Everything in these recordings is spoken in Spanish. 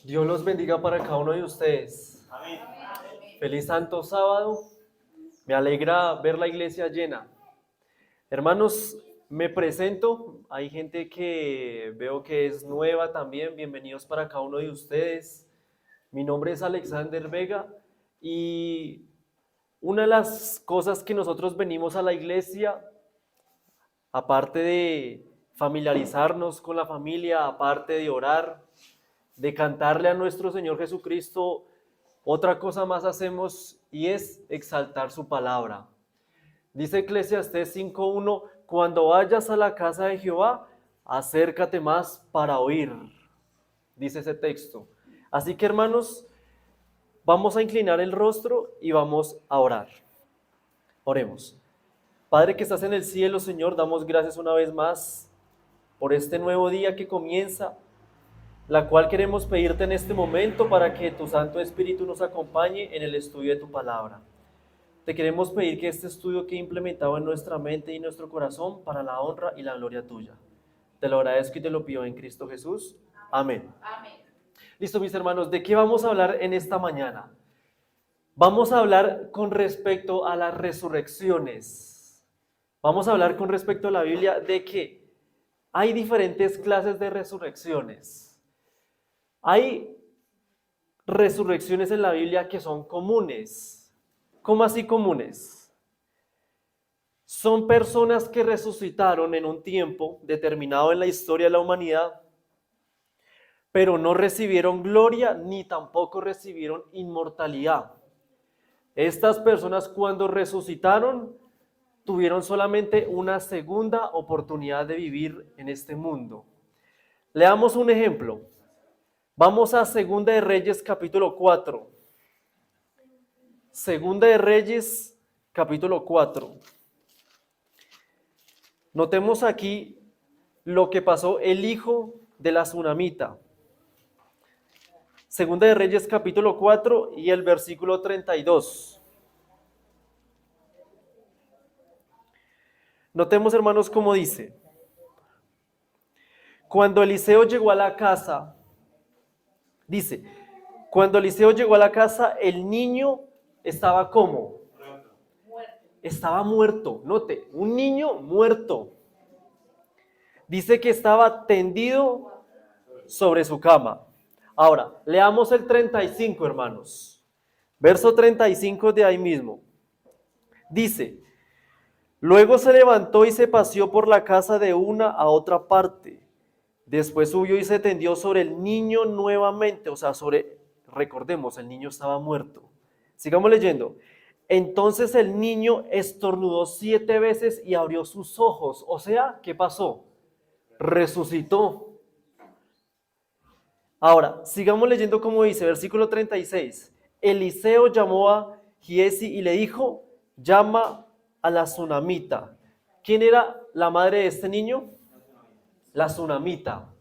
Dios los bendiga para cada uno de ustedes. Amén. Feliz Santo Sábado. Me alegra ver la iglesia llena. Hermanos, me presento. Hay gente que veo que es nueva también. Bienvenidos para cada uno de ustedes. Mi nombre es Alexander Vega y una de las cosas que nosotros venimos a la iglesia, aparte de familiarizarnos con la familia, aparte de orar, de cantarle a nuestro Señor Jesucristo, otra cosa más hacemos y es exaltar su palabra. Dice Eclesiastés 5:1, cuando vayas a la casa de Jehová, acércate más para oír, dice ese texto. Así que hermanos, vamos a inclinar el rostro y vamos a orar. Oremos. Padre que estás en el cielo, Señor, damos gracias una vez más por este nuevo día que comienza, la cual queremos pedirte en este momento para que tu Santo Espíritu nos acompañe en el estudio de tu palabra. Te queremos pedir que este estudio quede implementado en nuestra mente y nuestro corazón para la honra y la gloria tuya. Te lo agradezco y te lo pido en Cristo Jesús. Amén. Amén. Listo, mis hermanos, ¿de qué vamos a hablar en esta mañana? Vamos a hablar con respecto a las resurrecciones. Vamos a hablar con respecto a la Biblia de que hay diferentes clases de resurrecciones. Hay resurrecciones en la Biblia que son comunes. ¿Cómo así comunes? Son personas que resucitaron en un tiempo determinado en la historia de la humanidad, pero no recibieron gloria ni tampoco recibieron inmortalidad. Estas personas cuando resucitaron tuvieron solamente una segunda oportunidad de vivir en este mundo. Leamos un ejemplo. Vamos a Segunda de Reyes capítulo 4. Segunda de Reyes capítulo 4. Notemos aquí lo que pasó el hijo de la tsunamita. Segunda de Reyes capítulo 4 y el versículo 32. Notemos, hermanos, cómo dice. Cuando Eliseo llegó a la casa, dice, cuando Eliseo llegó a la casa, el niño estaba ¿cómo? Muerto. Estaba muerto. Note, un niño muerto. Dice que estaba tendido sobre su cama. Ahora, leamos el 35, hermanos. Verso 35 de ahí mismo. Dice, luego se levantó y se paseó por la casa de una a otra parte. Después subió y se tendió sobre el niño nuevamente. O sea, recordemos, el niño estaba muerto. Sigamos leyendo. Entonces el niño estornudó 7 veces y abrió sus ojos. O sea, ¿qué pasó? Resucitó. Ahora, sigamos leyendo como dice, versículo 36. Eliseo llamó a Giesi y le dijo, llama a la tsunamita. ¿Quién era la madre de este niño? La tsunamita.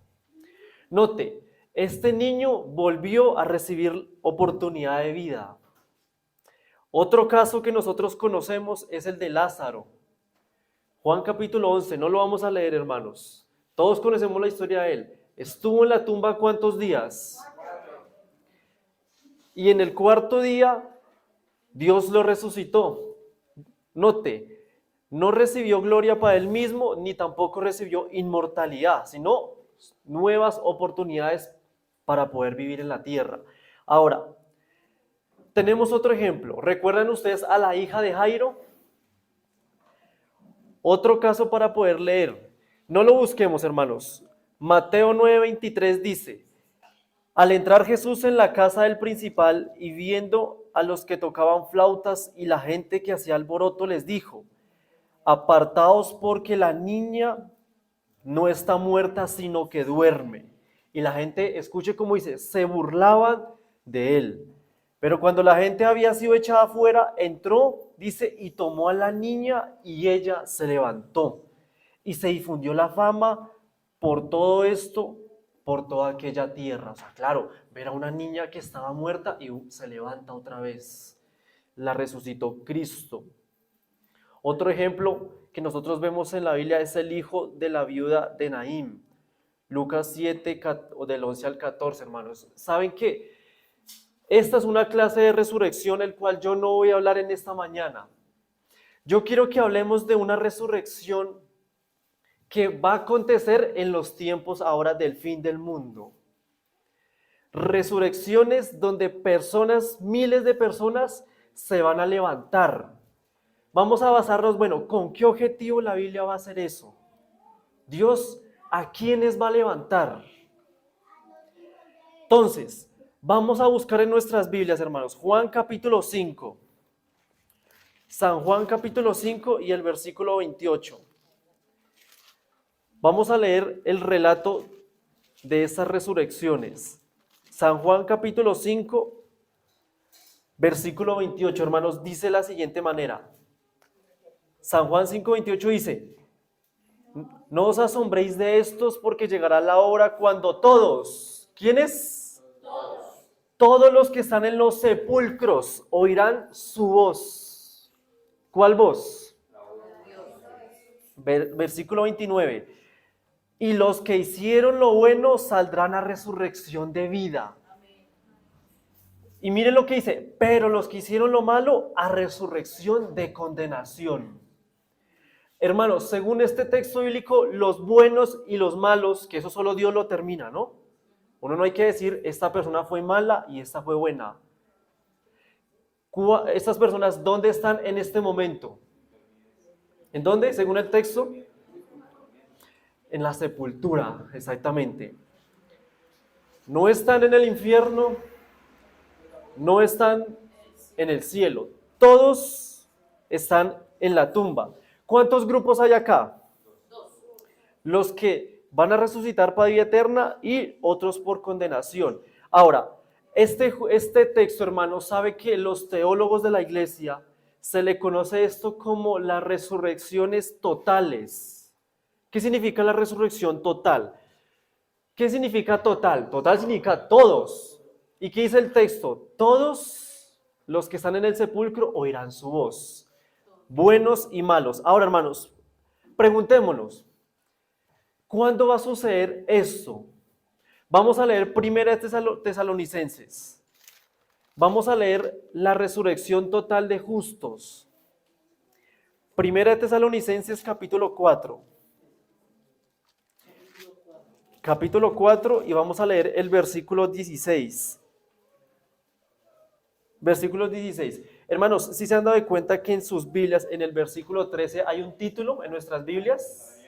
Note, este niño volvió a recibir oportunidad de vida. Otro caso que nosotros conocemos es el de Lázaro. Juan capítulo 11, no lo vamos a leer, hermanos. Todos conocemos la historia de él. Estuvo en la tumba ¿cuántos días? Y en el cuarto día, Dios lo resucitó. Note, no recibió gloria para él mismo, ni tampoco recibió inmortalidad, sino nuevas oportunidades para poder vivir en la tierra. Ahora, tenemos otro ejemplo. ¿Recuerdan ustedes a la hija de Jairo? Otro caso para poder leer. No lo busquemos, hermanos. Mateo 9:23 dice, al entrar Jesús en la casa del principal y viendo a los que tocaban flautas y la gente que hacía alboroto, les dijo, apartaos porque la niña no está muerta, sino que duerme. Y la gente, escuche cómo dice, se burlaban de él. Pero cuando la gente había sido echada afuera, entró, dice, y tomó a la niña y ella se levantó. Y se difundió la fama por todo esto, por toda aquella tierra. O sea, claro, ver a una niña que estaba muerta y se levanta otra vez. La resucitó Cristo. Otro ejemplo que nosotros vemos en la Biblia es el hijo de la viuda de Naín. Lucas 7, o del 11 al 14, hermanos. ¿Saben qué? Esta es una clase de resurrección, el cual yo no voy a hablar en esta mañana. Yo quiero que hablemos de una resurrección que va a acontecer en los tiempos ahora del fin del mundo. Resurrecciones donde personas, miles de personas, se van a levantar. Vamos a basarnos, bueno, ¿con qué objetivo la Biblia va a hacer eso? Dios, ¿a quiénes va a levantar? Entonces, vamos a buscar en nuestras Biblias, hermanos, Juan capítulo 5. San Juan capítulo 5 y el versículo 28. Vamos a leer el relato de esas resurrecciones. San Juan capítulo 5, versículo 28, hermanos, dice de la siguiente manera. San Juan 5, 28 dice: no os asombréis de estos, porque llegará la hora cuando todos, ¿quiénes? Todos los que están en los sepulcros oirán su voz. ¿Cuál voz? Versículo 29. Y los que hicieron lo bueno saldrán a resurrección de vida. Y miren lo que dice: pero los que hicieron lo malo a resurrección de condenación. Hermanos, según este texto bíblico, los buenos y los malos, que eso solo Dios lo termina, ¿no? Uno no hay que decir, esta persona fue mala y esta fue buena. Estas personas, ¿dónde están en este momento? ¿En dónde, según el texto? En la sepultura, exactamente. No están en el infierno, no están en el cielo. Todos están en la tumba. ¿Cuántos grupos hay acá? Los que van a resucitar para vida eterna y otros por condenación. Ahora, este texto, hermano, sabe que los teólogos de la iglesia se le conoce esto como las resurrecciones totales. ¿Qué significa la resurrección total? ¿Qué significa total? Total significa todos. ¿Y qué dice el texto? Todos los que están en el sepulcro oirán su voz, buenos y malos. Ahora, hermanos, preguntémonos, ¿cuándo va a suceder esto? Vamos a leer 1 Tesalonicenses. Vamos a leer la resurrección total de justos. 1 Tesalonicenses capítulo 4. Capítulo 4 y vamos a leer el versículo 16. Versículo 16. Hermanos, ¿sí se han dado cuenta que en sus Biblias, en el versículo 13, hay un título en nuestras Biblias?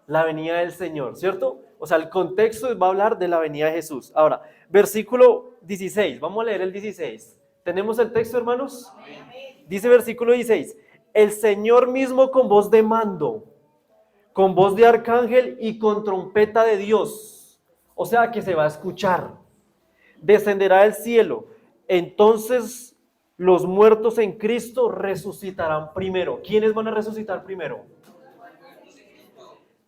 La venida del Señor, ¿cierto? O sea, el contexto va a hablar de la venida de Jesús. Ahora, versículo 16, vamos a leer el 16. ¿Tenemos el texto, hermanos? Dice versículo 16, el Señor mismo con voz de mando, con voz de arcángel y con trompeta de Dios, o sea que se va a escuchar, descenderá del cielo. Entonces los muertos en Cristo resucitarán primero. ¿Quiénes van a resucitar primero?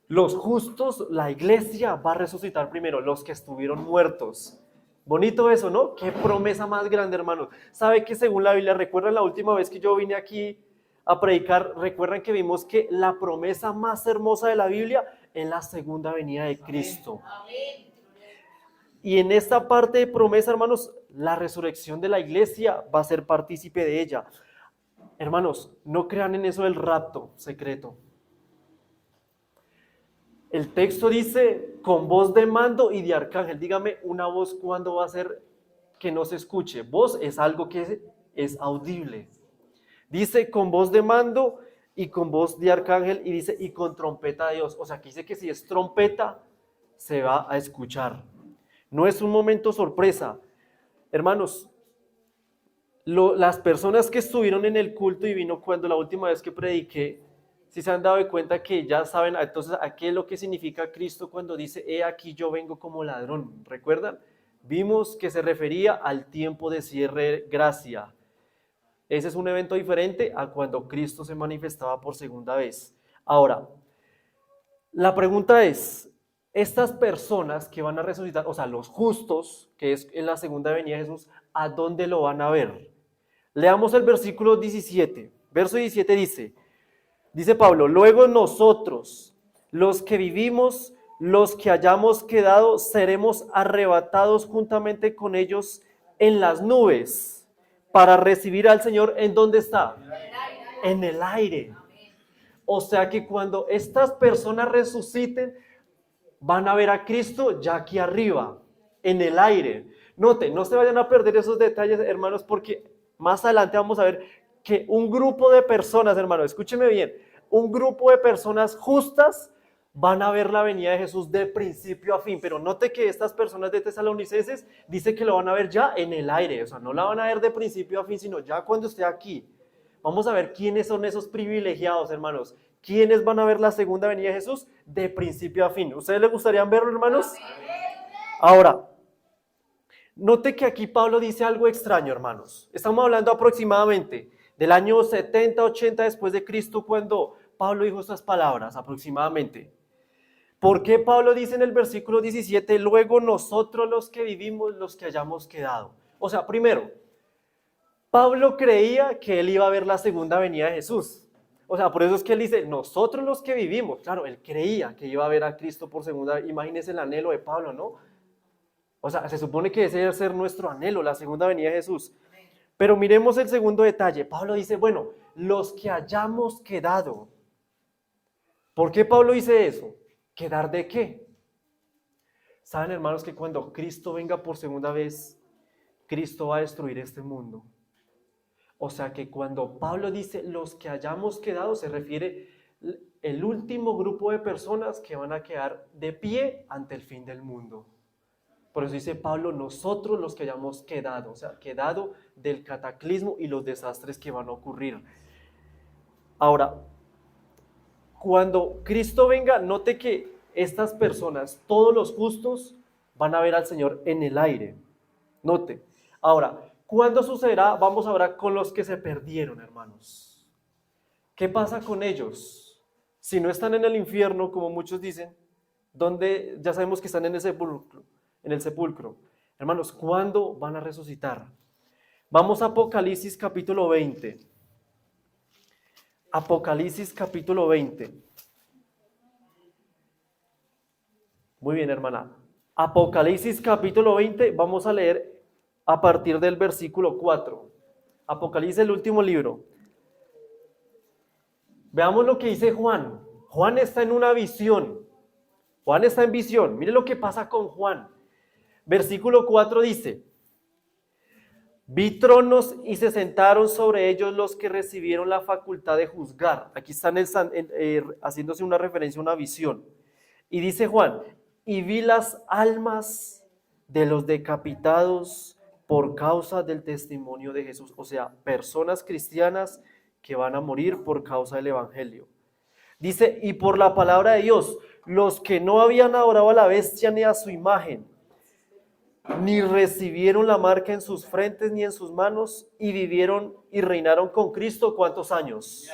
Los justos, la iglesia va a resucitar primero, los que estuvieron muertos. Bonito eso, ¿no? Qué promesa más grande, hermanos. ¿Sabe que según la Biblia, recuerdan la última vez que yo vine aquí a predicar, recuerdan que vimos que la promesa más hermosa de la Biblia es la segunda venida de Cristo? Amén. Y en esta parte de promesa, hermanos, la resurrección de la iglesia va a ser partícipe de ella. Hermanos, no crean en eso del rapto secreto. El texto dice con voz de mando y de arcángel. Dígame una voz, ¿cuándo va a ser que no se escuche? Voz es algo que es audible. Dice con voz de mando y con voz de arcángel y dice y con trompeta de Dios. O sea, que dice que si es trompeta se va a escuchar. No es un momento sorpresa. Hermanos, las personas que estuvieron en el culto divino cuando la última vez que prediqué, si se han dado de cuenta que ya saben entonces a qué es lo que significa Cristo cuando dice, he aquí yo vengo como ladrón. ¿Recuerdan? Vimos que se refería al tiempo de cierre gracia. Ese es un evento diferente a cuando Cristo se manifestaba por segunda vez. Ahora, la pregunta es, estas personas que van a resucitar, o sea, los justos, que es en la segunda venida de Jesús, ¿a dónde lo van a ver? Leamos el versículo 17. Verso 17 dice Pablo, luego nosotros, los que vivimos, los que hayamos quedado seremos arrebatados juntamente con ellos en las nubes para recibir al Señor. ¿En dónde está? En el aire. O sea que cuando estas personas resuciten, van a ver a Cristo ya aquí arriba, en el aire. Noten, no se vayan a perder esos detalles, hermanos, porque más adelante vamos a ver que un grupo de personas, hermanos, escúcheme bien, un grupo de personas justas van a ver la venida de Jesús de principio a fin. Pero note que estas personas de Tesalonicenses dice que lo van a ver ya en el aire, o sea, no la van a ver de principio a fin, sino ya cuando esté aquí. Vamos a ver quiénes son esos privilegiados, hermanos. ¿Quiénes van a ver la segunda venida de Jesús de principio a fin? ¿Ustedes les gustaría verlo, hermanos? Ahora, note que aquí Pablo dice algo extraño, hermanos. Estamos hablando aproximadamente del año 70, 80 después de Cristo, cuando Pablo dijo estas palabras, aproximadamente. ¿Por qué Pablo dice en el versículo 17, luego nosotros los que vivimos, los que hayamos quedado? O sea, primero, Pablo creía que él iba a ver la segunda venida de Jesús. O sea, por eso es que él dice, nosotros los que vivimos. Claro, él creía que iba a ver a Cristo por segunda vez. Imagínense el anhelo de Pablo, ¿no? O sea, se supone que ese debe ser nuestro anhelo, la segunda venida de Jesús. Pero miremos el segundo detalle. Pablo dice, bueno, los que hayamos quedado. ¿Por qué Pablo dice eso? ¿Quedar de qué? Saben, hermanos, que cuando Cristo venga por segunda vez, Cristo va a destruir este mundo. O sea que cuando Pablo dice los que hayamos quedado, se refiere el último grupo de personas que van a quedar de pie ante el fin del mundo. Por eso dice Pablo, nosotros los que hayamos quedado, o sea, quedado del cataclismo y los desastres que van a ocurrir. Ahora, cuando Cristo venga, note que estas personas, todos los justos, van a ver al Señor en el aire. Note. Ahora, ¿cuándo sucederá? Vamos ahora con los que se perdieron, hermanos. ¿Qué pasa con ellos? Si no están en el infierno, como muchos dicen, donde ya sabemos que están en el sepulcro. Hermanos, ¿cuándo van a resucitar? Vamos a Apocalipsis capítulo 20. Apocalipsis capítulo 20. Muy bien, hermana. Apocalipsis capítulo 20, vamos a leer a partir del versículo 4. Apocalipsis, el último libro. Veamos lo que dice Juan. Juan está en una visión. Juan está en visión. Mire lo que pasa con Juan. Versículo 4 dice, vi tronos y se sentaron sobre ellos los que recibieron la facultad de juzgar. Aquí están haciéndose una referencia a una visión. Y dice Juan, y vi las almas de los decapitados por causa del testimonio de Jesús. O sea, personas cristianas que van a morir por causa del evangelio. Dice, y por la palabra de Dios, los que no habían adorado a la bestia ni a su imagen, ni recibieron la marca en sus frentes ni en sus manos, y vivieron y reinaron con Cristo, ¿cuántos años?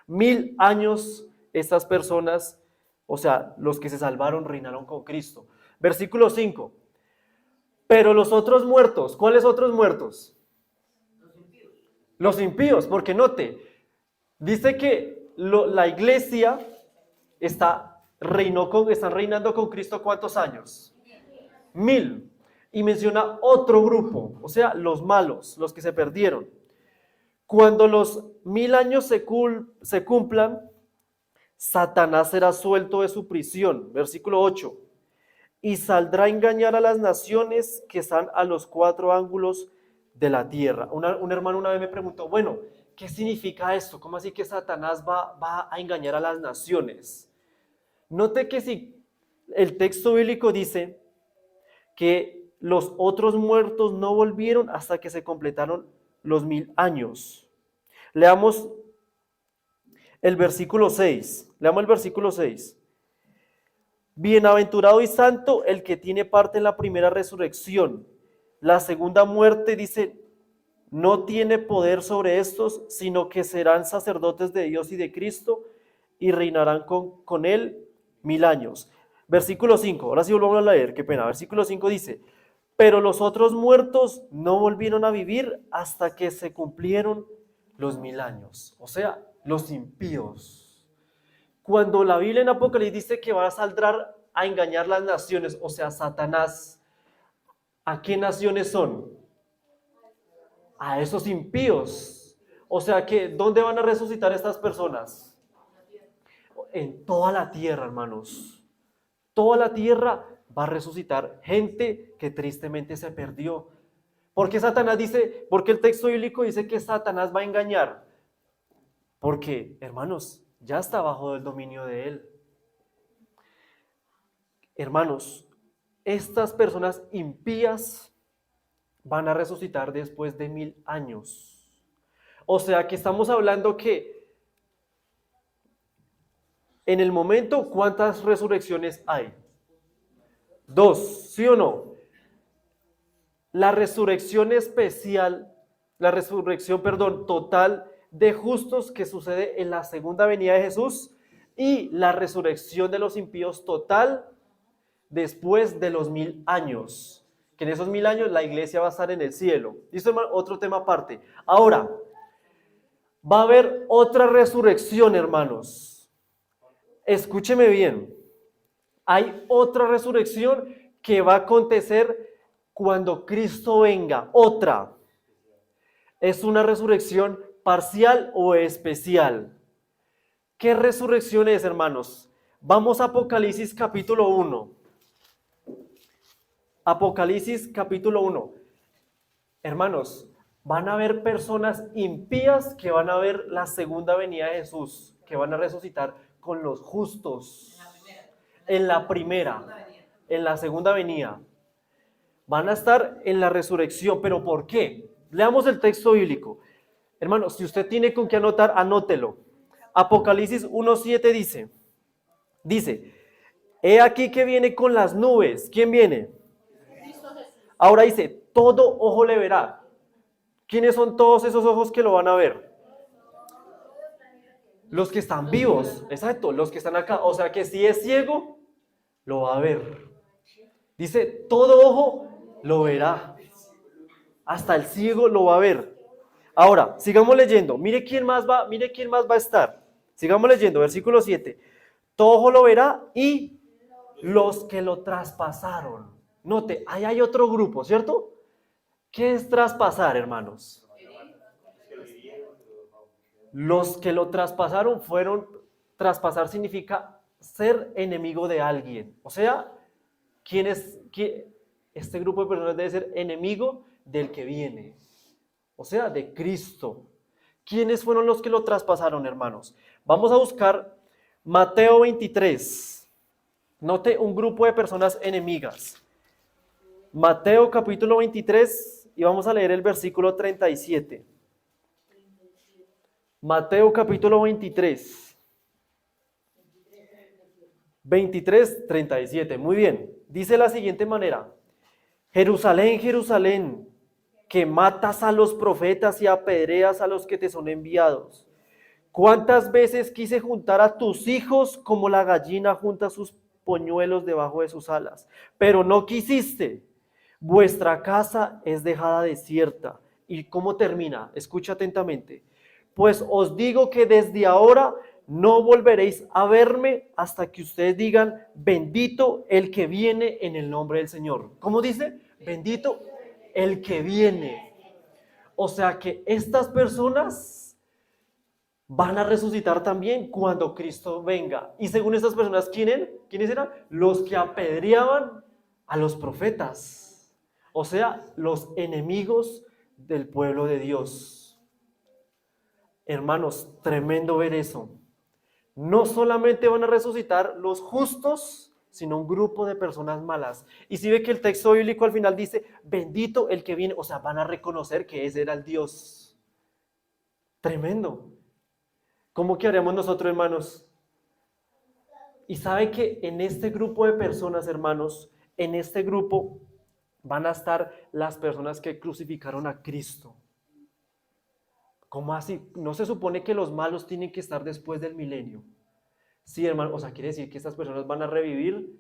1000 años estas personas, o sea, los que se salvaron reinaron con Cristo. Versículo 5. Pero los otros muertos, ¿cuáles otros muertos? Los impíos, porque note, dice que la iglesia están reinando con Cristo ¿cuántos años? 1000. Y menciona otro grupo, o sea, los malos, los que se perdieron. Cuando los 1000 años se cumplan, Satanás será suelto de su prisión. Versículo 8. Y saldrá a engañar a las naciones que están a los 4 ángulos de la tierra. Un hermano una vez me preguntó, bueno, ¿qué significa esto? ¿Cómo así que Satanás va a engañar a las naciones? Note que si el texto bíblico dice que los otros muertos no volvieron hasta que se completaron los 1000 años. Leamos el versículo 6. Leamos el versículo 6. Bienaventurado y santo el que tiene parte en la primera resurrección. La segunda muerte, dice, no tiene poder sobre estos, sino que serán sacerdotes de Dios y de Cristo y reinarán con él 1000 años. Versículo 5, ahora sí volvamos a leer, qué pena. Versículo 5 dice, pero los otros muertos no volvieron a vivir hasta que se cumplieron los 1000 años. O sea, los impíos. Cuando la Biblia en Apocalipsis dice que van a a engañar las naciones, o sea, Satanás. ¿A qué naciones son? A esos impíos. O sea que, ¿dónde van a resucitar estas personas? En toda la tierra, hermanos. Toda la tierra va a resucitar gente que tristemente se perdió. ¿Por qué Satanás dice, porque el texto bíblico dice que Satanás va a engañar? Porque, hermanos, ya está bajo el dominio de él. Hermanos, estas personas impías van a resucitar después de 1000 años. O sea que estamos hablando que en el momento, ¿cuántas resurrecciones hay? 2, ¿sí o no? La resurrección especial, la resurrección, perdón, total de justos que sucede en la segunda venida de Jesús y la resurrección de los impíos total después de los 1000 años. Que en esos 1000 años la iglesia va a estar en el cielo. ¿Listo, hermano? Otro tema aparte. Ahora, va a haber otra resurrección, hermanos. Escúcheme bien. Hay otra resurrección que va a acontecer cuando Cristo venga. Otra. ¿Es una resurrección parcial o especial? ¿Qué resurrección es, hermanos? Vamos a Apocalipsis capítulo 1. Apocalipsis capítulo 1. Hermanos, van a haber personas impías que van a ver la segunda venida de Jesús, que van a resucitar con los justos. En la primera, en la segunda venida. Van a estar en la resurrección, pero ¿por qué? Leamos el texto bíblico. Hermanos, si usted tiene con qué anotar, anótelo. Apocalipsis 1:7 dice, he aquí que viene con las nubes. ¿Quién viene? Ahora dice, todo ojo le verá. ¿Quiénes son todos esos ojos que lo van a ver? Los que están vivos, exacto, los que están acá. O sea que si es ciego, lo va a ver. Dice, todo ojo lo verá. Hasta el ciego lo va a ver. Ahora, sigamos leyendo. Mire quién más va a estar. Sigamos leyendo, versículo 7. Todo ojo lo verá y los que lo traspasaron. Note, ahí hay otro grupo, ¿cierto? ¿Qué es traspasar, hermanos? Los que lo traspasaron traspasar significa ser enemigo de alguien. O sea, este grupo de personas debe ser enemigo del que viene. O sea, de Cristo. ¿Quiénes fueron los que lo traspasaron, hermanos? Vamos a buscar Mateo 23. Note un grupo de personas enemigas. Mateo capítulo 23 y vamos a leer el versículo 37. Mateo capítulo 23. 23, 37. Muy bien. Dice de la siguiente manera. Jerusalén, Jerusalén, que matas a los profetas y apedreas a los que te son enviados. ¿Cuántas veces quise juntar a tus hijos como la gallina junta sus polluelos debajo de sus alas? Pero no quisiste. Vuestra casa es dejada desierta. ¿Y cómo termina? Escucha atentamente. Pues os digo que desde ahora no volveréis a verme hasta que ustedes digan, bendito el que viene en el nombre del Señor. ¿Cómo dice? Bendito el que viene. O sea que estas personas van a resucitar también cuando Cristo venga. Y según estas personas, ¿quiénes eran? Los que apedreaban a los profetas. O sea, los enemigos del pueblo de Dios. Hermanos, tremendo ver eso. No solamente van a resucitar los justos, sino un grupo de personas malas. Y si ve que el texto bíblico al final dice, bendito el que viene, o sea, van a reconocer que ese era el Dios. Tremendo. ¿Cómo quedaríamos nosotros, hermanos? Y sabe que en este grupo de personas, hermanos, en este grupo van a estar las personas que crucificaron a Cristo. ¿Cómo así? ¿No se supone que los malos tienen que estar después del milenio? Sí, hermano, o sea, quiere decir que estas personas van a revivir,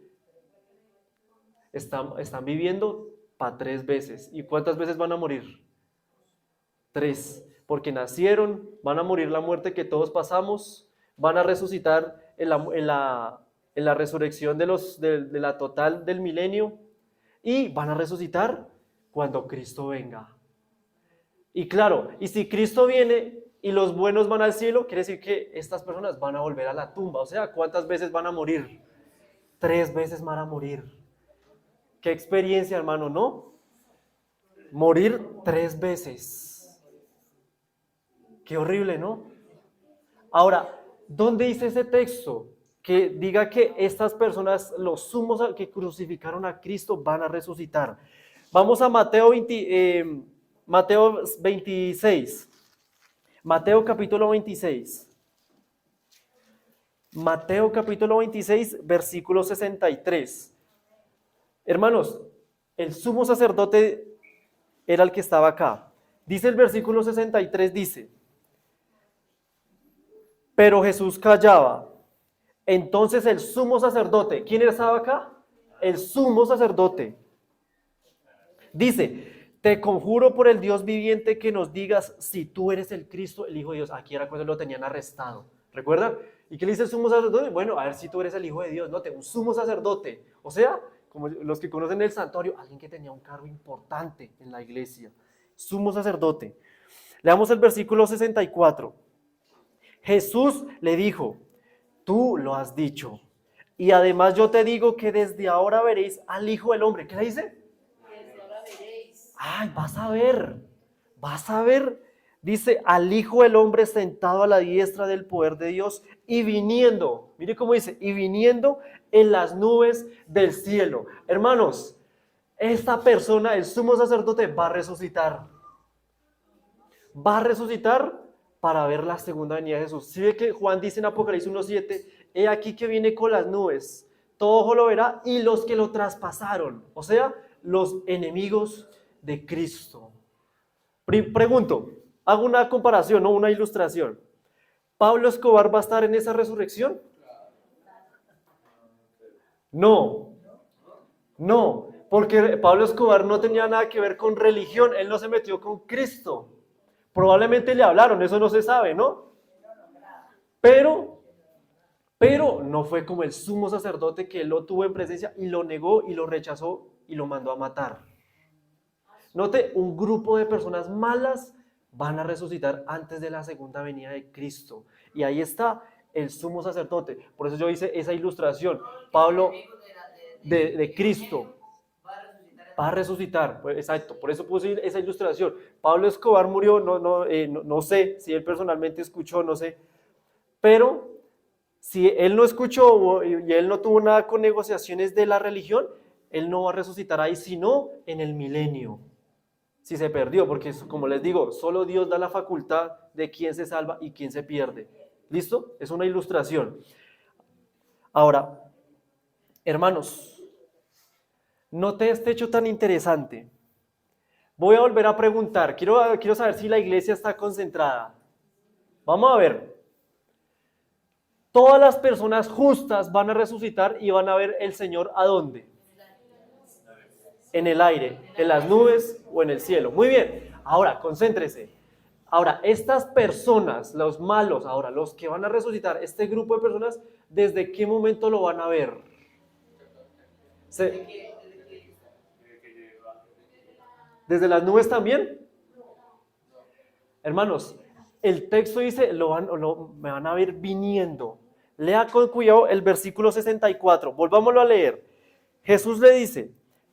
están viviendo para 3 veces. ¿Y cuántas veces van a morir? 3, porque nacieron, van a morir la muerte que todos pasamos, van a resucitar en la resurrección de la total del milenio y van a resucitar cuando Cristo venga. Y claro, y si Cristo viene y los buenos van al cielo, quiere decir que estas personas van a volver a la tumba. O sea, ¿cuántas veces van a morir? 3 veces van a morir. Qué experiencia, hermano, ¿no? Morir 3 veces. Qué horrible, ¿no? Ahora, ¿dónde dice ese texto que diga que estas personas, los sumos que crucificaron a Cristo, van a resucitar? Vamos a Mateo 26. Mateo capítulo 26. Mateo capítulo 26, versículo 63. Hermanos, el sumo sacerdote era el que estaba acá. Dice el versículo 63, dice, pero Jesús callaba. Entonces el sumo sacerdote, ¿quién estaba acá? El sumo sacerdote. Dice, te conjuro por el Dios viviente que nos digas si tú eres el Cristo, el Hijo de Dios. Aquí era cuando lo tenían arrestado. ¿Recuerdan? ¿Y qué le dice el sumo sacerdote? Bueno, a ver si tú eres el Hijo de Dios. Note, un sumo sacerdote. O sea, como los que conocen el santuario, alguien que tenía un cargo importante en la iglesia. Sumo sacerdote. Leamos el versículo 64. Jesús le dijo, tú lo has dicho. Y además yo te digo que desde ahora veréis al Hijo del Hombre. ¿Qué le dice? Desde ahora veréis. Ay, vas a ver. Dice, al Hijo del Hombre sentado a la diestra del poder de Dios y viniendo, mire cómo dice, y viniendo en las nubes del cielo. Hermanos, esta persona, el sumo sacerdote, va a resucitar. Va a resucitar para ver la segunda venida de Jesús. Si ve que Juan dice en Apocalipsis 1:7, he aquí que viene con las nubes, todo ojo lo verá y los que lo traspasaron, o sea, los enemigos de Cristo. Pregunto, hago una comparación, no una ilustración. ¿Pablo Escobar va a estar en esa resurrección? No, no, porque Pablo Escobar no tenía nada que ver con religión, él no se metió con Cristo. Probablemente le hablaron, eso no se sabe, ¿no? Pero no fue como el sumo sacerdote que él lo tuvo en presencia y lo negó y lo rechazó y lo mandó a matar. Note, un grupo de personas malas van a resucitar antes de la segunda venida de Cristo. Y ahí está el sumo sacerdote. Por eso yo hice esa ilustración. Pablo de Cristo va a resucitar. Pues, exacto, por eso puse esa ilustración. Pablo Escobar murió, no sé si él personalmente escuchó, no sé. Pero si él no escuchó y él no tuvo nada con negociaciones de la religión, él no va a resucitar ahí, sino en el milenio. Si se perdió, porque como les digo, solo Dios da la facultad de quién se salva y quién se pierde. ¿Listo? Es una ilustración. Ahora, hermanos, note este hecho tan interesante. Voy a volver a preguntar, quiero saber si la iglesia está concentrada. Vamos a ver. Todas las personas justas van a resucitar y van a ver el Señor ¿a dónde? En el aire, en las nubes o en el cielo. Muy bien, ahora concéntrese. Ahora, estas personas, los malos, ahora, los que van a resucitar, este grupo de personas, ¿desde qué momento lo van a ver? ¿Desde las nubes también? Hermanos, el texto dice, me van a ver viniendo. Lea con cuidado el versículo 64, volvámoslo a leer. Jesús le dice,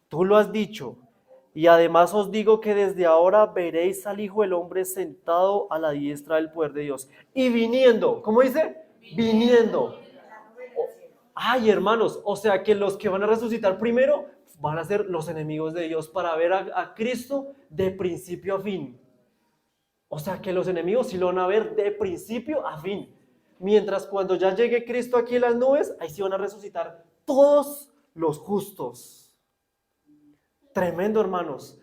tú lo has dicho, y además os digo que desde ahora veréis al Hijo del Hombre sentado a la diestra del poder de Dios. Y viniendo, ¿cómo dice? Viniendo. Ay, hermanos, o sea que los que van a resucitar primero van a ser los enemigos de Dios para ver a Cristo de principio a fin. O sea que los enemigos sí lo van a ver de principio a fin. Mientras cuando ya llegue Cristo aquí en las nubes, ahí sí van a resucitar todos los justos. Tremendo, hermanos.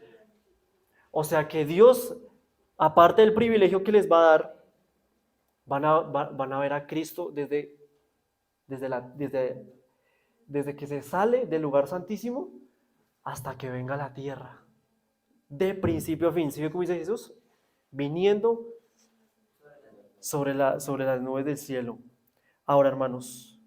O sea que Dios, aparte del privilegio que les va a dar, van a ver a Cristo desde que se sale del lugar santísimo hasta que venga a la tierra. De principio a fin. ¿Sí ve cómo dice Jesús? Viniendo sobre las nubes del cielo. Ahora, hermanos,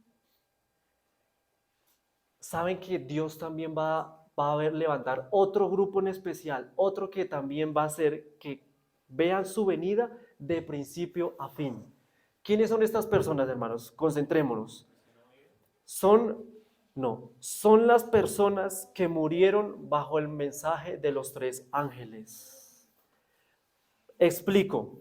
saben que Dios también va a levantar otro grupo en especial, otro que también va a hacer que vean su venida de principio a fin. ¿Quiénes son estas personas, hermanos? Concentrémonos. Son, no, son las personas que murieron bajo el mensaje de los tres ángeles. Explico.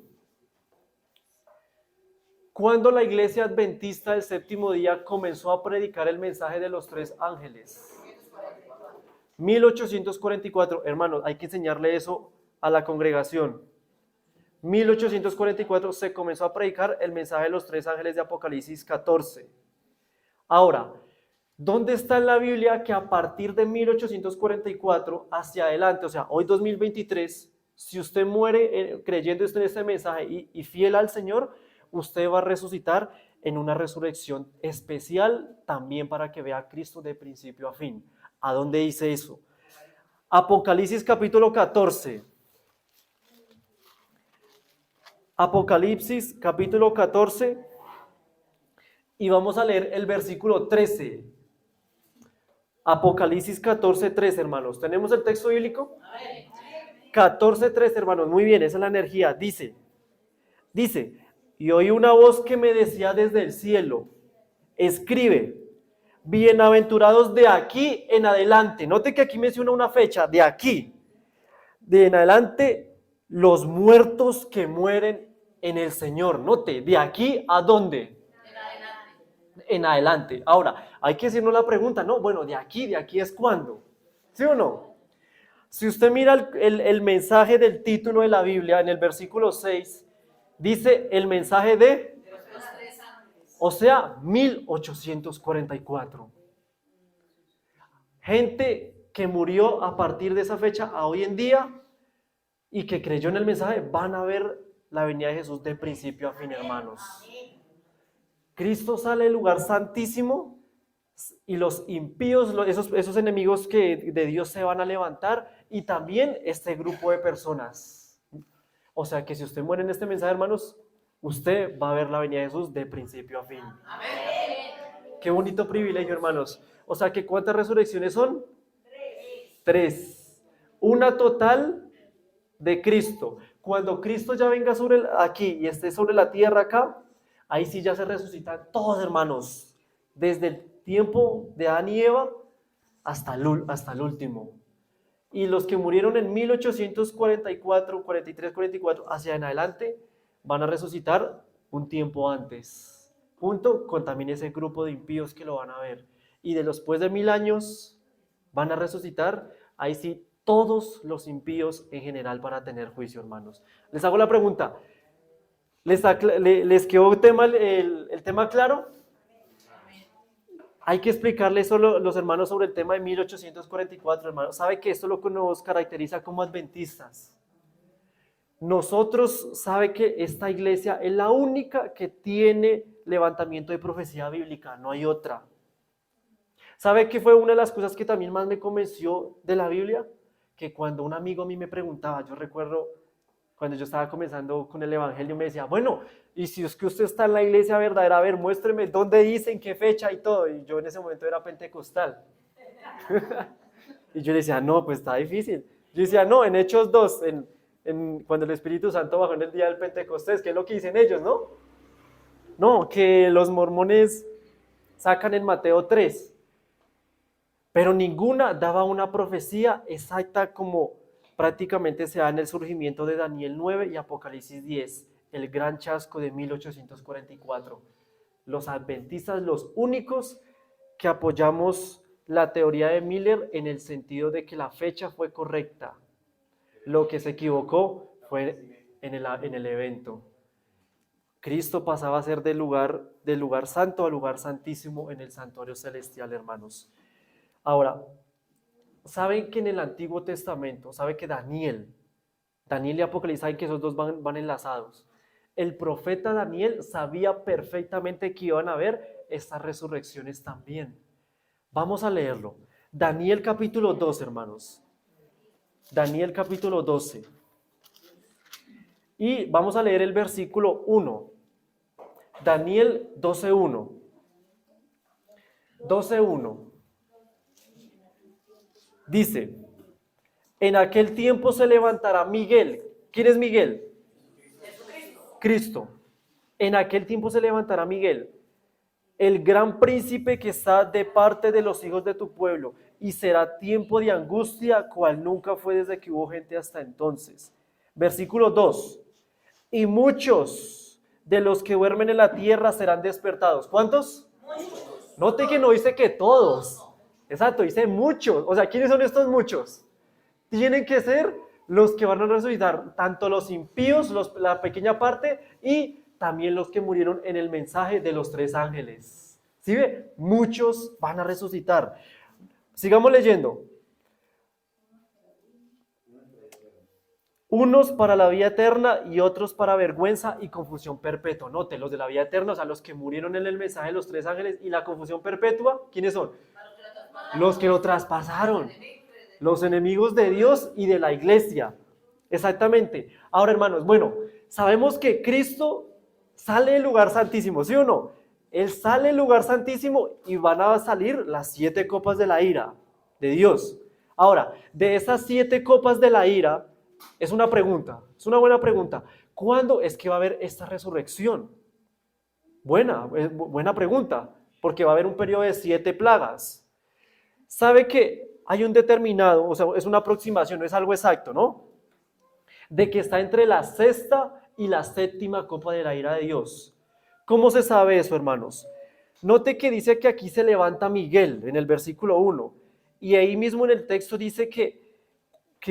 ¿Cuándo la iglesia adventista del séptimo día comenzó a predicar el mensaje de los tres ángeles? 1844. Hermanos, hay que enseñarle eso a la congregación. 1844 se comenzó a predicar el mensaje de los tres ángeles de Apocalipsis 14. Ahora, ¿dónde está en la Biblia que a partir de 1844 hacia adelante, o sea, hoy 2023, si usted muere creyendo en este mensaje y fiel al Señor, usted va a resucitar en una resurrección especial también para que vea a Cristo de principio a fin? ¿A dónde dice eso? Apocalipsis capítulo 14. Apocalipsis capítulo 14 y vamos a leer el versículo 13. Apocalipsis 14:13, hermanos. ¿Tenemos el texto bíblico? 14:13, hermanos. Muy bien, esa es la energía. Dice, y oí una voz que me decía desde el cielo, escribe, bienaventurados de aquí en adelante. Note que aquí menciona una fecha, de aquí, de en adelante, los muertos que mueren en el Señor. Note, ¿de aquí a dónde? En adelante. Ahora, hay que hacernos la pregunta, ¿no? Bueno, de aquí es cuándo. ¿Sí o no? Si usted mira el mensaje del título de la Biblia, en el versículo 6, dice el mensaje de, o sea, 1844. Gente que murió a partir de esa fecha a hoy en día y que creyó en el mensaje, van a ver la venida de Jesús de principio a fin, hermanos. Cristo sale del lugar santísimo y los impíos, esos enemigos de Dios se van a levantar y también este grupo de personas. O sea que si usted muere en este mensaje, hermanos, usted va a ver la venida de Jesús de principio a fin. Amén. Qué bonito privilegio, hermanos. O sea que ¿cuántas resurrecciones son? Tres. Una total de Cristo. Cuando Cristo ya venga aquí y esté sobre la tierra acá, ahí sí ya se resucitan todos, hermanos, desde el tiempo de Adán y Eva hasta el último. Y los que murieron en 1844, 43, 44, hacia en adelante, van a resucitar un tiempo antes, junto con también ese grupo de impíos que lo van a ver. Y después de 1000 años, van a resucitar, ahí sí, todos los impíos en general para tener juicio, hermanos. Les hago la pregunta, ¿les quedó el tema claro? Hay que explicarles solo los hermanos sobre el tema de 1844, hermanos. ¿Sabe que esto es lo que nos caracteriza como adventistas? Nosotros, sabe que esta iglesia es la única que tiene levantamiento de profecía bíblica, no hay otra. ¿Sabe qué fue una de las cosas que también más me convenció de la Biblia? Que cuando un amigo a mí me preguntaba, yo recuerdo cuando yo estaba comenzando con el evangelio, me decía, bueno, y si es que usted está en la iglesia verdadera, a ver, muéstreme dónde dicen, qué fecha y todo. Y yo en ese momento era pentecostal. Y yo le decía, no, pues está difícil. Yo decía, no, en Hechos 2, cuando el Espíritu Santo bajó en el día del Pentecostés, ¿qué es lo que dicen ellos, no? No, que los mormones sacan en Mateo 3. Pero ninguna daba una profecía exacta como prácticamente se da en el surgimiento de Daniel 9 y Apocalipsis 10, el gran chasco de 1844. Los adventistas, los únicos que apoyamos la teoría de Miller en el sentido de que la fecha fue correcta. Lo que se equivocó fue en el evento. Cristo pasaba a ser del lugar santo al lugar santísimo en el santuario celestial, hermanos. Ahora, ¿saben que en el Antiguo Testamento, sabe que Daniel y Apocalipsis, saben que esos dos van enlazados? El profeta Daniel sabía perfectamente que iban a haber estas resurrecciones también. Vamos a leerlo. Daniel capítulo 12, hermanos. Daniel capítulo 12. Y vamos a leer el versículo 1. Daniel 12:1. 12:1. Dice, en aquel tiempo se levantará Miguel. ¿Quién es Miguel? Cristo. En aquel tiempo se levantará Miguel, el gran príncipe que está de parte de los hijos de tu pueblo, y será tiempo de angustia, cual nunca fue desde que hubo gente hasta entonces. Versículo 2. Y muchos de los que duermen en la tierra serán despertados. ¿Cuántos? Muchos. Note que no dice que todos. Exacto, dice muchos. O sea, ¿quiénes son estos muchos? Tienen que ser los que van a resucitar, tanto los impíos, la pequeña parte, y también los que murieron en el mensaje de los tres ángeles. ¿Sí ve? Muchos van a resucitar. Sigamos leyendo. Unos para la vida eterna y otros para vergüenza y confusión perpetua. Note, los de la vida eterna, o sea, los que murieron en el mensaje de los tres ángeles, y la confusión perpetua, ¿quiénes son? Los que lo traspasaron. Los enemigos de Dios y de la iglesia. Exactamente. Ahora, hermanos, bueno, sabemos que Cristo sale del lugar santísimo, ¿sí o no? Él sale del lugar santísimo y van a salir las 7 copas de la ira de Dios. Ahora, de esas 7 copas de la ira, es una pregunta, es una buena pregunta. ¿Cuándo es que va a haber esta resurrección? Buena pregunta, porque va a haber un periodo de 7 plagas. Sabe que hay un determinado, o sea, es una aproximación, no es algo exacto, ¿no? De que está entre la sexta y la séptima copa de la ira de Dios. ¿Cómo se sabe eso, hermanos? Note que dice que aquí se levanta Miguel en el versículo 1, y ahí mismo en el texto dice que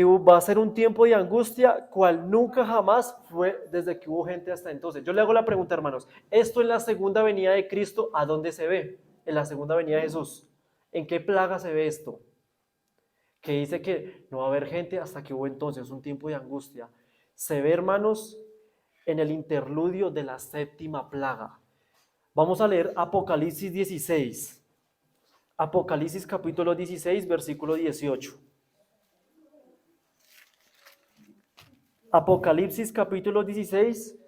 va a ser un tiempo de angustia, cual nunca jamás fue desde que hubo gente hasta entonces. Yo le hago la pregunta, hermanos, esto en la segunda venida de Cristo, ¿a dónde se ve? En la segunda venida de Jesús. ¿En qué plaga se ve esto? Que dice que no va a haber gente hasta que hubo entonces un tiempo de angustia. Se ve, hermanos, en el interludio de la séptima plaga. Vamos a leer Apocalipsis 16. Apocalipsis capítulo 16, versículo 18. Apocalipsis capítulo 16,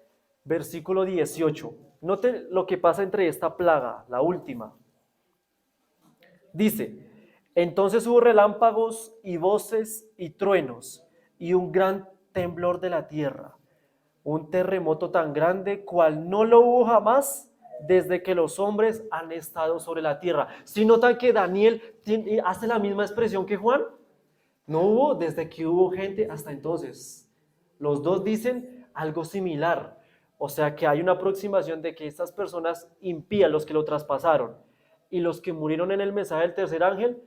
versículo 18. Note lo que pasa entre esta plaga, la última. Dice, entonces hubo relámpagos y voces y truenos y un gran temblor de la tierra, un terremoto tan grande cual no lo hubo jamás desde que los hombres han estado sobre la tierra. Si notan que Daniel hace la misma expresión que Juan, no hubo desde que hubo gente hasta entonces. Los dos dicen algo similar. O sea que hay una aproximación de que estas personas impías, los que lo traspasaron, y los que murieron en el mensaje del tercer ángel,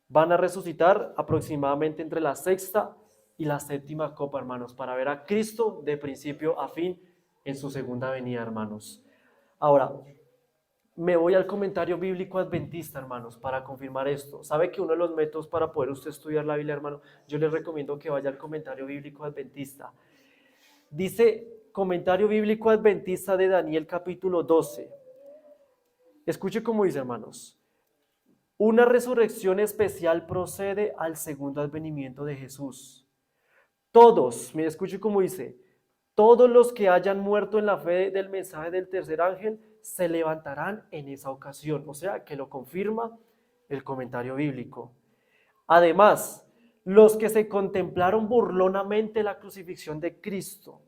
van a resucitar aproximadamente entre la sexta y la séptima copa, hermanos, para ver a Cristo de principio a fin en su segunda venida, hermanos. Ahora, me voy al comentario bíblico adventista, hermanos, para confirmar esto. ¿Sabe que uno de los métodos para poder usted estudiar la Biblia, hermano? Yo les recomiendo que vaya al comentario bíblico adventista. Dice comentario bíblico adventista de Daniel capítulo 12. Escuche cómo dice, hermanos. Una resurrección especial procede al segundo advenimiento de Jesús. Todos, mire, escuche cómo dice, todos los que hayan muerto en la fe del mensaje del tercer ángel se levantarán en esa ocasión. O sea, que lo confirma el comentario bíblico. Además, los que se contemplaron burlonamente la crucifixión de Cristo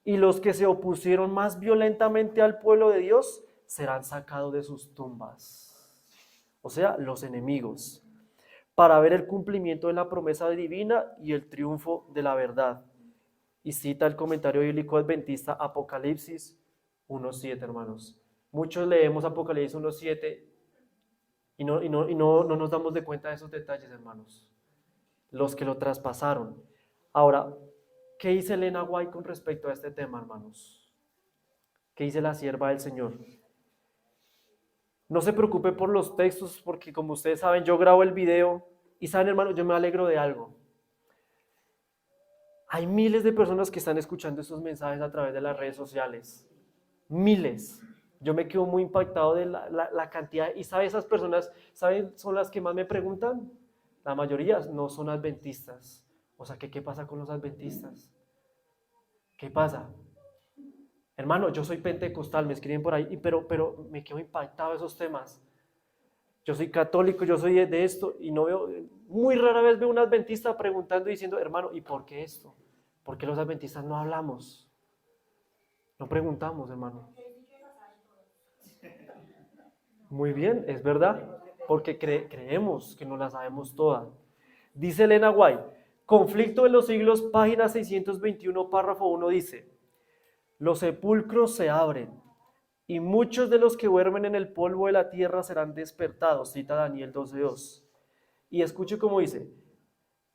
y los que se opusieron más violentamente al pueblo de Dios serán sacados de sus tumbas. O sea, los enemigos, para ver el cumplimiento de la promesa divina y el triunfo de la verdad. Y cita el comentario bíblico adventista Apocalipsis 1.7, hermanos. Muchos leemos Apocalipsis 1.7 y no nos damos de cuenta de esos detalles, hermanos. Los que lo traspasaron. Ahora, ¿qué dice Elena White con respecto a este tema, hermanos? ¿Qué dice la sierva del Señor? No se preocupe por los textos, porque como ustedes saben, yo grabo el video y saben, hermanos, yo me alegro de algo. Hay miles de personas que están escuchando estos mensajes a través de las redes sociales. Miles. Yo me quedo muy impactado de la cantidad. Y ¿sabe? Esas personas, ¿saben? Son las que más me preguntan. La mayoría no son adventistas. O sea, ¿qué pasa con los adventistas? ¿Qué pasa? Hermano, yo soy pentecostal, me escriben por ahí, pero me quedo impactado de esos temas. Yo soy católico, yo soy de esto, y no veo, muy rara vez veo un adventista preguntando y diciendo, hermano, ¿y por qué esto? ¿Por qué los adventistas no hablamos? No preguntamos, hermano. Muy bien, es verdad, porque creemos que no la sabemos toda. Dice Elena White, Conflicto de los siglos, página 621, párrafo 1 dice, los sepulcros se abren y muchos de los que duermen en el polvo de la tierra serán despertados, cita Daniel 12:2. Y escuche cómo dice,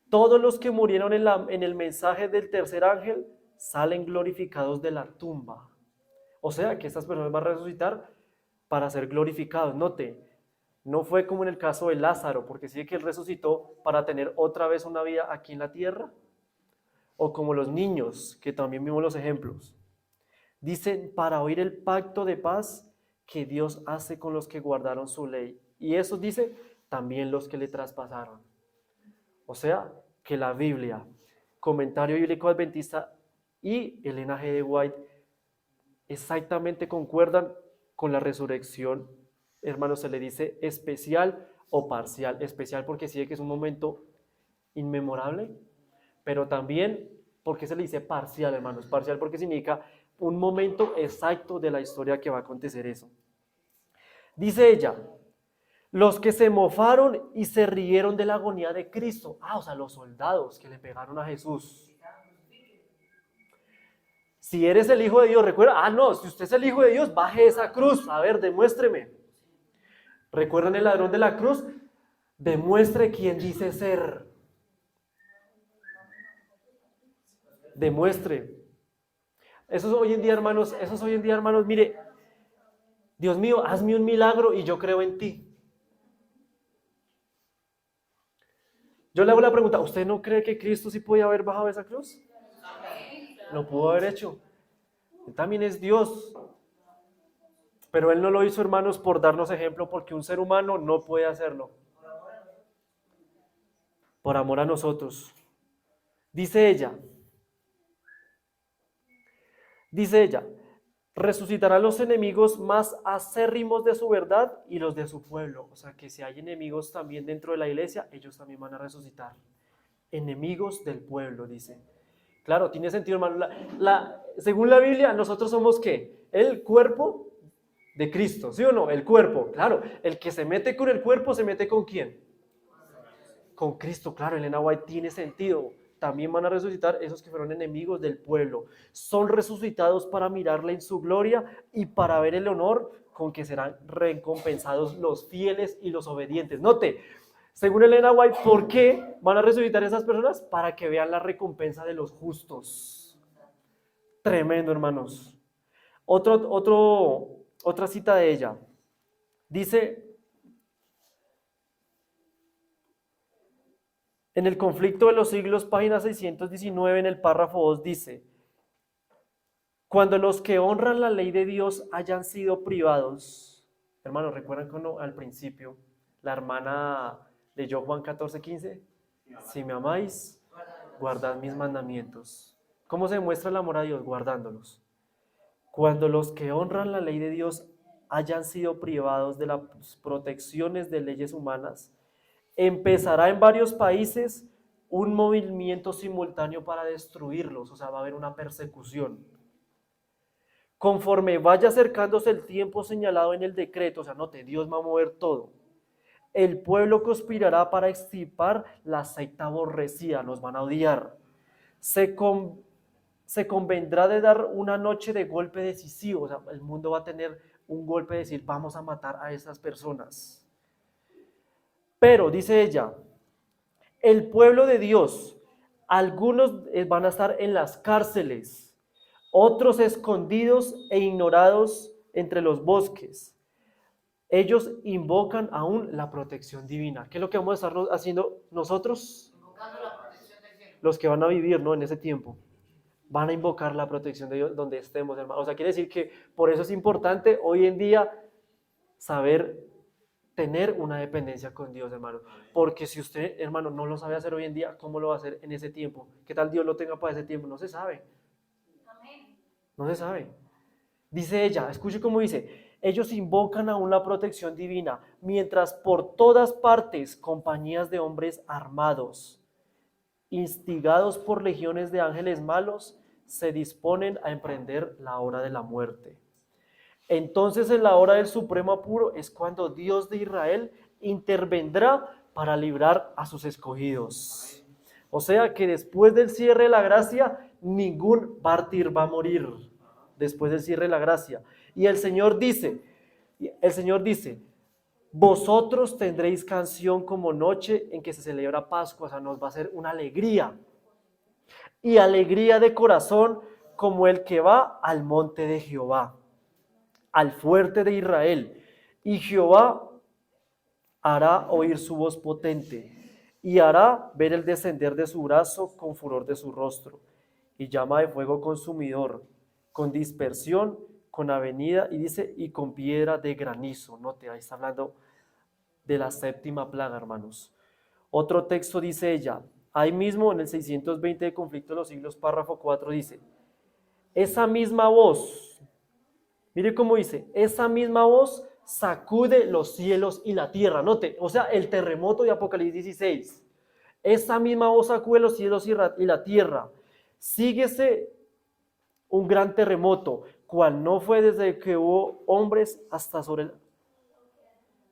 todos los que murieron en el mensaje del tercer ángel salen glorificados de la tumba. O sea que estas personas van a resucitar para ser glorificados. Note, no fue como en el caso de Lázaro, porque sí que él resucitó para tener otra vez una vida aquí en la tierra, o como los niños, que también vimos los ejemplos. Dicen, para oír el pacto de paz que Dios hace con los que guardaron su ley. Y eso dice, también los que le traspasaron. O sea, que la Biblia, Comentario Bíblico Adventista y Elena G. de White exactamente concuerdan con la resurrección. Hermanos, se le dice especial o parcial. Especial porque sí que es un momento inmemorable, pero también porque se le dice parcial, hermanos. Parcial porque significa un momento exacto de la historia que va a acontecer eso. Dice ella, los que se mofaron y se rieron de la agonía de Cristo. O sea, los soldados que le pegaron a Jesús. Si eres el Hijo de Dios, recuerda, no, si usted es el Hijo de Dios, baje esa cruz, a ver, demuéstreme. ¿Recuerdan el ladrón de la cruz? Demuestre quién dice ser. Demuestre. Eso es hoy en día, hermanos, mire, Dios mío, hazme un milagro y yo creo en ti. Yo le hago la pregunta, ¿usted no cree que Cristo sí podía haber bajado esa cruz? Lo pudo haber hecho. Él también es Dios. Pero Él no lo hizo, hermanos, por darnos ejemplo, porque un ser humano no puede hacerlo. Por amor a nosotros. Dice ella, resucitará los enemigos más acérrimos de su verdad y los de su pueblo. O sea que si hay enemigos también dentro de la iglesia, ellos también van a resucitar. Enemigos del pueblo, dice. Claro, tiene sentido, hermano. Según la Biblia, nosotros somos ¿qué? El cuerpo de Cristo, ¿sí o no? El cuerpo, claro. El que se mete con el cuerpo, ¿se mete con quién? Con Cristo, claro. Elena White tiene sentido. También van a resucitar esos que fueron enemigos del pueblo. Son resucitados para mirarle en su gloria y para ver el honor con que serán recompensados los fieles y los obedientes. Note, según Elena White, ¿por qué van a resucitar esas personas? Para que vean la recompensa de los justos. Tremendo, hermanos. Otra cita de ella. Dice, en el conflicto de los siglos, página 619, en el párrafo 2 dice, cuando los que honran la ley de Dios hayan sido privados, hermanos, ¿recuerdan cuando al principio la hermana leyó Juan 14:15? Si me amáis, guardad mis mandamientos. ¿Cómo se demuestra el amor a Dios? Guardándolos. Cuando los que honran la ley de Dios hayan sido privados de las protecciones de leyes humanas, empezará en varios países un movimiento simultáneo para destruirlos, o sea, va a haber una persecución. Conforme vaya acercándose el tiempo señalado en el decreto, o sea, note, Dios va a mover todo. El pueblo conspirará para extirpar la secta aborrecida, los van a odiar. Se convendrá de dar una noche de golpe decisivo, o sea, el mundo va a tener un golpe de decir, vamos a matar a esas personas. Pero, dice ella, el pueblo de Dios, algunos van a estar en las cárceles, otros escondidos e ignorados entre los bosques. Ellos invocan aún la protección divina. ¿Qué es lo que vamos a estar haciendo nosotros? Invocando la protección del cielo. Los que van a vivir, ¿no? En ese tiempo. Van a invocar la protección de Dios donde estemos, hermano. O sea, quiere decir que por eso es importante hoy en día saber tener una dependencia con Dios, hermano. Porque si usted, hermano, no lo sabe hacer hoy en día, ¿cómo lo va a hacer en ese tiempo? ¿Qué tal Dios lo tenga para ese tiempo? No se sabe. No se sabe. Dice ella, escuche cómo dice, Ellos invocan aún la protección divina, mientras por todas partes compañías de hombres armados, instigados por legiones de ángeles malos, se disponen a emprender la hora de la muerte. Entonces en la hora del supremo apuro es cuando Dios de Israel intervendrá para librar a sus escogidos. O sea que después del cierre de la gracia, ningún mártir va a morir después del cierre de la gracia. Y el Señor dice, vosotros tendréis canción como noche en que se celebra Pascua, o sea, nos va a ser una alegría. Y alegría de corazón como el que va al monte de Jehová, al fuerte de Israel. Y Jehová hará oír su voz potente y hará ver el descender de su brazo con furor de su rostro y llama de fuego consumidor, con dispersión, con avenida y dice y con piedra de granizo. Note, ahí está hablando de la séptima plaga, hermanos. Otro texto dice ella, ahí mismo en el 620 de Conflicto de los Siglos, párrafo 4 dice, esa misma voz, mire cómo dice, esa misma voz sacude los cielos y la tierra. Note, o sea, el terremoto de Apocalipsis 16. Esa misma voz sacude los cielos y la tierra. Síguese un gran terremoto, cual no fue desde que hubo hombres hasta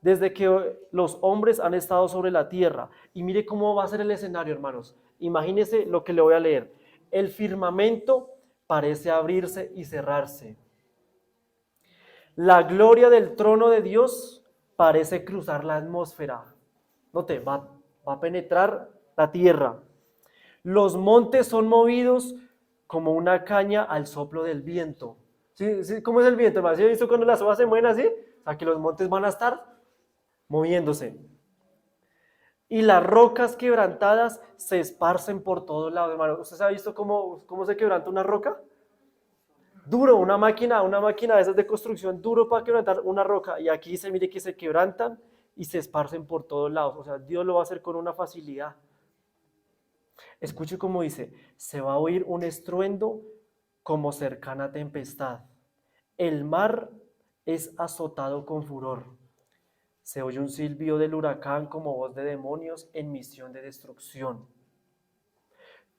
desde que los hombres han estado sobre la tierra. Y mire cómo va a ser el escenario, hermanos. Imagínense lo que le voy a leer. El firmamento parece abrirse y cerrarse. La gloria del trono de Dios parece cruzar la atmósfera. Note, va a penetrar la tierra. Los montes son movidos como una caña al soplo del viento. ¿Sí? ¿Cómo es el viento, hermano? ¿Sí he visto cuando las hojas se mueven así? O sea, que los montes van a estar moviéndose. Y las rocas quebrantadas se esparcen por todos lados, hermano. ¿Usted ha visto cómo se quebranta una roca? Duro, una máquina de esas de construcción, duro para quebrantar una roca. Y aquí se mire que se quebrantan y se esparcen por todos lados. O sea, Dios lo va a hacer con una facilidad. Escuche cómo dice, se va a oír un estruendo como cercana tempestad. El mar es azotado con furor. Se oye un silbido del huracán como voz de demonios en misión de destrucción.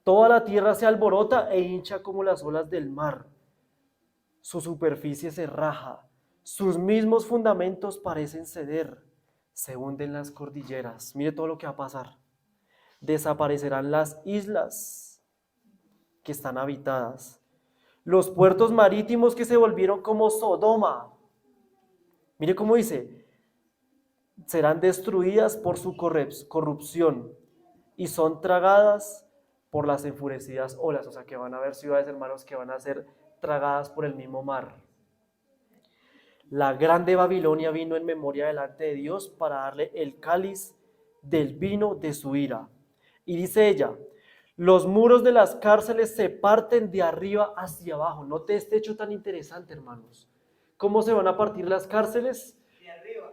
Toda la tierra se alborota e hincha como las olas del mar. Su superficie se raja, sus mismos fundamentos parecen ceder, se hunden las cordilleras. Mire todo lo que va a pasar. Desaparecerán las islas que están habitadas, los puertos marítimos que se volvieron como Sodoma. Mire cómo dice, serán destruidas por su corrupción y son tragadas por las enfurecidas olas. O sea que van a haber ciudades, hermanos, que van a ser tragadas por el mismo mar. La grande Babilonia vino en memoria delante de Dios para darle el cáliz del vino de su ira. Y dice ella, los muros de las cárceles se parten de arriba hacia abajo. Note este hecho tan interesante, hermanos. ¿Cómo se van a partir las cárceles?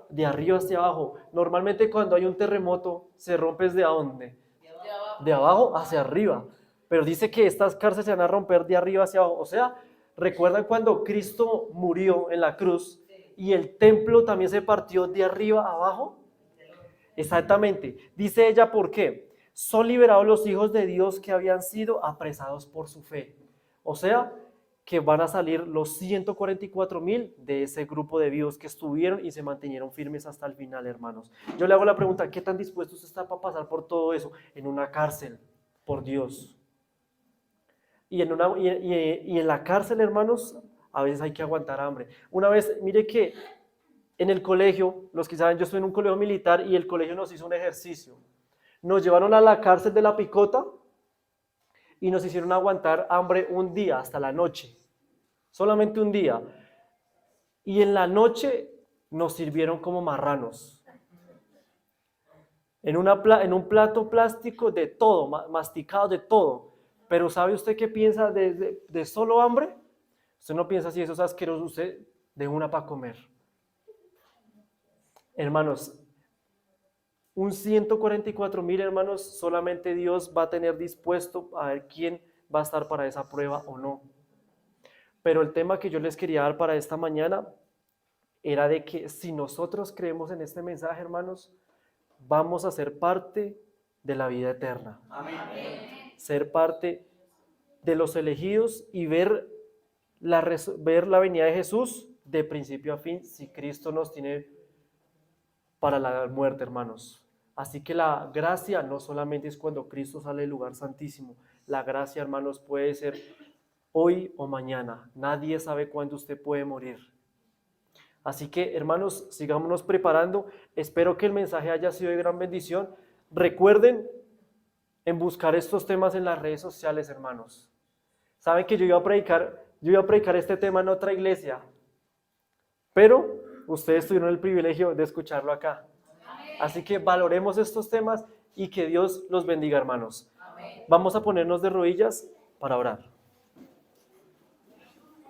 De arriba hacia abajo. Normalmente cuando hay un terremoto se rompe ¿de dónde? De abajo hacia arriba. Pero dice que estas cárceles se van a romper de arriba hacia abajo. O sea, ¿recuerdan cuando Cristo murió en la cruz y el templo también se partió de arriba a abajo? Exactamente. Dice ella, ¿por qué? Son liberados los hijos de Dios que habían sido apresados por su fe. O sea, que van a salir los 144,000 de ese grupo de vivos que estuvieron y se mantuvieron firmes hasta el final, hermanos. Yo le hago la pregunta, ¿qué tan dispuesto usted está para pasar por todo eso? En una cárcel, por Dios. Y en la cárcel, hermanos, a veces hay que aguantar hambre. Una vez, mire que en el colegio, los que saben, yo estoy en un colegio militar y el colegio nos hizo un ejercicio. Nos llevaron a la cárcel de la Picota y nos hicieron aguantar hambre un día, hasta la noche. Solamente un día. Y en la noche nos sirvieron como marranos. En un plato plástico de todo, masticado de todo. Pero ¿sabe usted qué piensa de solo hambre? Usted no piensa si eso es asqueroso, usted de una para comer. Hermanos, un 144,000, hermanos, solamente Dios va a tener dispuesto a ver quién va a estar para esa prueba o no. Pero el tema que yo les quería dar para esta mañana era de que si nosotros creemos en este mensaje, hermanos, vamos a ser parte de la vida eterna. Amén. Ser parte de los elegidos y ver la venida de Jesús de principio a fin, si Cristo nos tiene para la muerte, hermanos. Así que la gracia no solamente es cuando Cristo sale del lugar santísimo. La gracia, hermanos, puede ser hoy o mañana. Nadie sabe cuándo usted puede morir. Así que, hermanos, sigámonos preparando. Espero que el mensaje haya sido de gran bendición. Recuerden en buscar estos temas en las redes sociales, hermanos. Saben que yo iba a predicar este tema en otra iglesia, pero ustedes tuvieron el privilegio de escucharlo acá. Así que valoremos estos temas y que Dios los bendiga, hermanos. Vamos a ponernos de rodillas para orar.